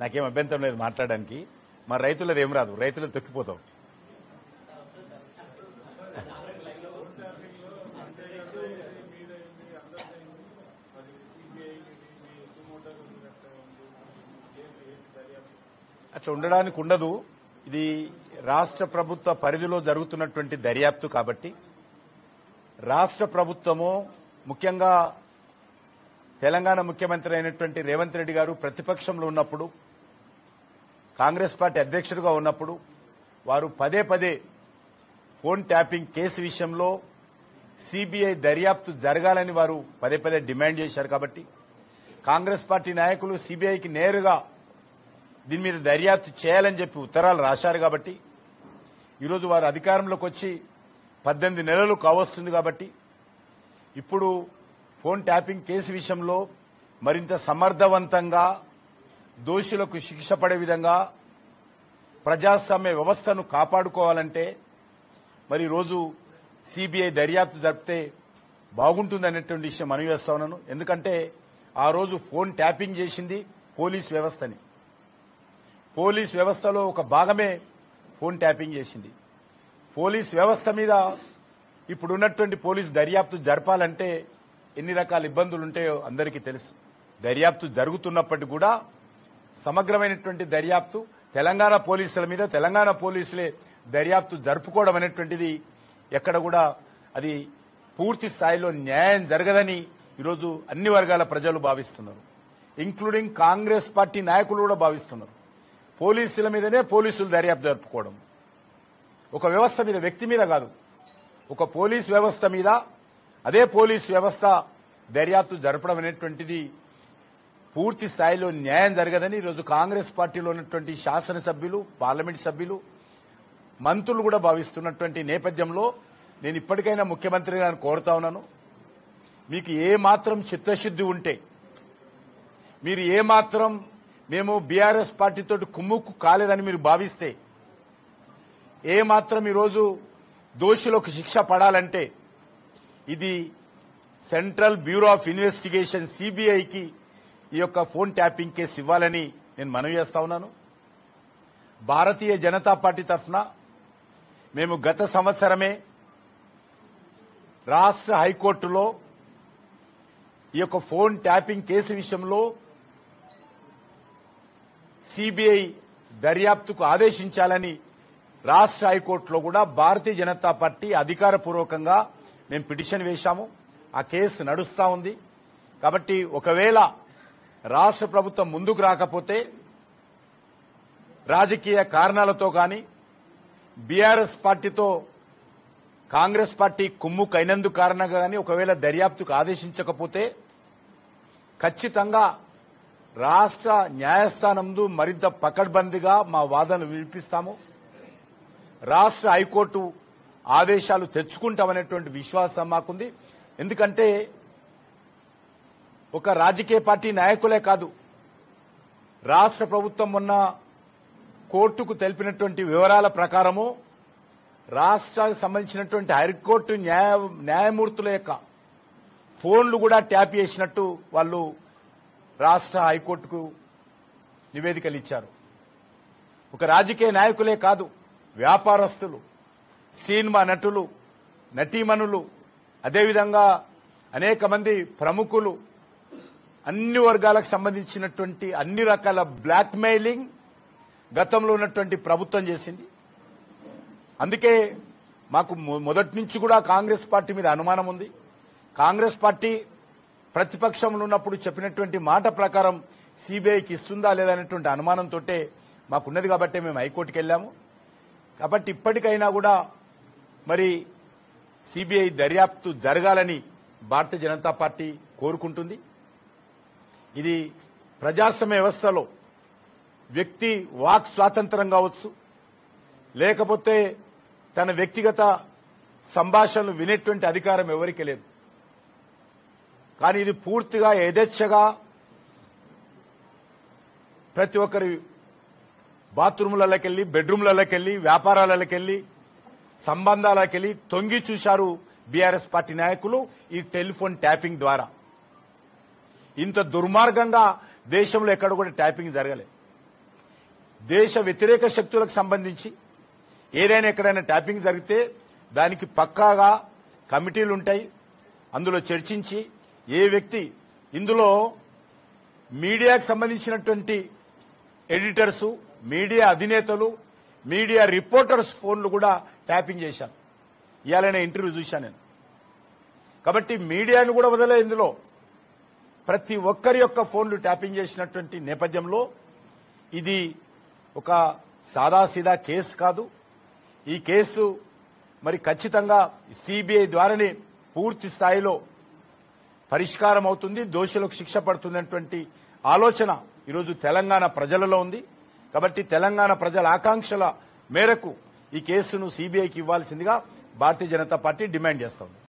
నాకేం అభ్యంతరం లేదు మాట్లాడడానికి. మా రైతులది ఏం రాదు, రైతులు తొక్కిపోతాం. అట్లా ఉండడానికి ఉండదు. ఇది రాష్ట్ర ప్రభుత్వ పరిధిలో జరుగుతున్నటువంటి దర్యాప్తు కాబట్టి రాష్ట్ర ప్రభుత్వము, ముఖ్యంగా తెలంగాణ ముఖ్యమంత్రి అయినటువంటి రేవంత్ రెడ్డి గారు ప్రతిపక్షంలో ఉన్నప్పుడు, కాంగ్రెస్ పార్టీ అధ్యక్షుడిగా ఉన్నప్పుడు వారు పదే పదే ఫోన్ ట్యాపింగ్ కేసు విషయంలో సిబిఐ దర్యాప్తు జరగాలని వారు పదే పదే డిమాండ్ చేశారు. కాబట్టి కాంగ్రెస్ పార్టీ నాయకులు సిబిఐకి నేరుగా దీని మీద దర్యాప్తు చేయాలని చెప్పి ఉత్తరాలు రాశారు. కాబట్టి ఈరోజు వారు అధికారంలోకి వచ్చి 18 నెలలు కావస్తుంది. కాబట్టి ఇప్పుడు ఫోన్ ట్యాపింగ్ కేసు విషయంలో మరింత సమర్థవంతంగా దోషులకు శిక్ష పడే విధంగా ప్రజాస్వామ్య వ్యవస్థను కాపాడుకోవాలంటే మరి రోజు సిబిఐ దర్యాప్తు జరిపితే బాగుంటుందనేటువంటి విషయం మనవి చేస్తా ఉన్నాను. ఎందుకంటే ఆ రోజు ఫోన్ ట్యాపింగ్ చేసింది పోలీస్ వ్యవస్థని. పోలీస్ వ్యవస్థలో ఒక భాగమే ఫోన్ ట్యాపింగ్ చేసింది. పోలీస్ వ్యవస్థ మీద ఇప్పుడున్నటువంటి పోలీస్ దర్యాప్తు జరపాలంటే ఎన్ని రకాల ఇబ్బందులు ఉంటాయో అందరికీ తెలుసు. దర్యాప్తు జరుగుతున్నప్పటికీ కూడా సమగ్రమైనటువంటి దర్యాప్తు తెలంగాణ పోలీసుల మీద తెలంగాణ పోలీసులే దర్యాప్తు జరుపుకోవడం అనేటువంటిది ఎక్కడ కూడా అది పూర్తి స్థాయిలో న్యాయం జరగదని ఈరోజు అన్ని వర్గాల ప్రజలు భావిస్తున్నారు. ఇంక్లూడింగ్ కాంగ్రెస్ పార్టీ నాయకులు కూడా భావిస్తున్నారు. పోలీసుల మీదనే పోలీసులు దర్యాప్తు జరుపుకోవడం, ఒక వ్యవస్థ మీద, వ్యక్తి మీద కాదు, ఒక పోలీస్ వ్యవస్థ మీద అదే పోలీస్ వ్యవస్థ దర్యాప్తు జరపడం అనేటువంటిది పూర్తి స్థాయిలో న్యాయం జరగదని ఈరోజు కాంగ్రెస్ పార్టీలో ఉన్నటువంటి శాసనసభ్యులు, పార్లమెంట్ సభ్యులు, మంత్రులు కూడా భావిస్తున్నటువంటి నేపథ్యంలో నేను ఇప్పటికైనా ముఖ్యమంత్రి గారిని కోరుతా ఉన్నాను. మీకు ఏ మాత్రం చిత్తశుద్ధి ఉంటే, మీరు ఏ మాత్రం మేము బీఆర్ఎస్ పార్టీతో కుమ్ముక్కు కాలేదని మీరు భావిస్తే, ఏ మాత్రం ఈరోజు దోషులకు శిక్ష పడాలంటే ఇది సెంట్రల్ బ్యూరో ఆఫ్ ఇన్వెస్టిగేషన్ సిబిఐకి ఈ యొక్క ఫోన్ ట్యాపింగ్ కేసు ఇవ్వాలని నేను మనవి చేస్తా ఉన్నాను. భారతీయ జనతా పార్టీ తరఫున మేము గత సంవత్సరమే రాష్ట్ర హైకోర్టులో ఈ యొక్క ఫోన్ ట్యాపింగ్ కేసు విషయంలో సిబిఐ దర్యాప్తుకు ఆదేశించాలని రాష్ట్ర హైకోర్టులో కూడా భారతీయ జనతా పార్టీ అధికారపూర్వకంగా మేము పిటిషన్ వేశాము. ఆ కేసు నడుస్తా ఉంది. కాబట్టి ఒకవేళ రాష్ట్ర ప్రభుత్వం ముందుకు రాకపోతే రాజకీయ కారణాలతో కానీ బీఆర్ఎస్ పార్టీతో కాంగ్రెస్ పార్టీ కుమ్ముకైనందుకు కారణంగా కానీ ఒకవేళ దర్యాప్తుకు ఆదేశించకపోతే ఖచ్చితంగా రాష్ట్ర న్యాయస్థానం ముందు మరింత పకడ్బందీగా మా వాదనలు వినిపిస్తాము. రాష్ట్ర హైకోర్టు ఆదేశాలు తెచ్చుకుంటామనేటువంటి విశ్వాసం మాకుంది. ఎందుకంటే ఒక రాజకీయ పార్టీ నాయకులే కాదు, రాష్ట్ర ప్రభుత్వం మొన్న కోర్టుకు తెలిపినటువంటి వివరాల ప్రకారము రాష్ట్రానికి సంబంధించినటువంటి హైకోర్టు న్యాయమూర్తుల యొక్క ఫోన్లు కూడా ట్యాప్ చేసినట్టు వాళ్ళు రాష్ట్ర హైకోర్టుకు నివేదికలు ఇచ్చారు. ఒక రాజకీయ నాయకులే కాదు, వ్యాపారస్తులు, సినిమా నటులు, నటీమణులు, అదేవిధంగా అనేక మంది ప్రముఖులు, అన్ని వర్గాలకు సంబంధించినటువంటి అన్ని రకాల బ్లాక్ మెయిలింగ్ గతంలో ఉన్నటువంటి ప్రభుత్వం చేసింది. అందుకే మాకు మొదటి నుంచి కూడా కాంగ్రెస్ పార్టీ మీద అనుమానం ఉంది. కాంగ్రెస్ పార్టీ ప్రతిపక్షంలో ఉన్నప్పుడు చెప్పినటువంటి మాట ప్రకారం సిబిఐకి ఇస్తుందా లేదా అనేటువంటి అనుమానంతో మాకున్నది. కాబట్టి మేము హైకోర్టుకి వెళ్ళాము. కాబట్టి ఇప్పటికైనా కూడా మరి సిబిఐ దర్యాప్తు జరగాలని భారతీయ జనతా పార్టీ కోరుకుంటుంది. ఇది ప్రజాస్వామ్య వ్యవస్థలో వ్యక్తి వాక్ స్వాతంత్రం కావచ్చు, లేకపోతే తన వ్యక్తిగత సంభాషణలు వినేటువంటి అధికారం ఎవరికీ లేదు. కానీ ఇది పూర్తిగా యథేచ్ఛగా ప్రతి ఒక్కరి బాత్రూములకెళ్లి, బెడ్రూమ్లకెళ్లి, వ్యాపారాలకెళ్లి, సంబంధాలకెళ్లి తొంగి చూశారు బీఆర్ఎస్ పార్టీ నాయకులు ఈ టెలిఫోన్ ట్యాపింగ్ ద్వారా. ఇంత దుర్మార్గంగా దేశంలో ఎక్కడ కూడా ట్యాపింగ్ జరగలేదు. దేశ వ్యతిరేక శక్తులకు సంబంధించి ఏదైనా ఎక్కడైనా ట్యాపింగ్ జరిగితే దానికి పక్కాగా కమిటీలు ఉంటాయి. అందులో చర్చించి ఏ వ్యక్తి ఇందులో మీడియాకు సంబంధించినటువంటి ఎడిటర్సు, మీడియా అధినేతలు, మీడియా రిపోర్టర్స్ ఫోన్లు కూడా ట్యాపింగ్ చేశాను. ఇవాళ ఇంటర్వ్యూ చూశాను నేను. కాబట్టి మీడియాను కూడా వదలే ఇందులో ప్రతి ఒక్కరి యొక్క ఫోన్లు ట్యాపింగ్ చేసినటువంటి నేపథ్యంలో ఇది ఒక సాదాసీదా కేసు కాదు. ఈ కేసు మరి ఖచ్చితంగా సిబిఐ ద్వారానే పూర్తి స్థాయిలో పరిష్కారం అవుతుంది, దోషులకు శిక్ష పడుతున్నటువంటి ఆలోచన ఈరోజు తెలంగాణ ప్రజలలో ఉంది. కాబట్టి తెలంగాణ ప్రజల ఆకాంక్షల మేరకు ఈ కేసును సిబిఐకి ఇవ్వాల్సిందిగా భారతీయ జనతా పార్టీ డిమాండ్ చేస్తోంది.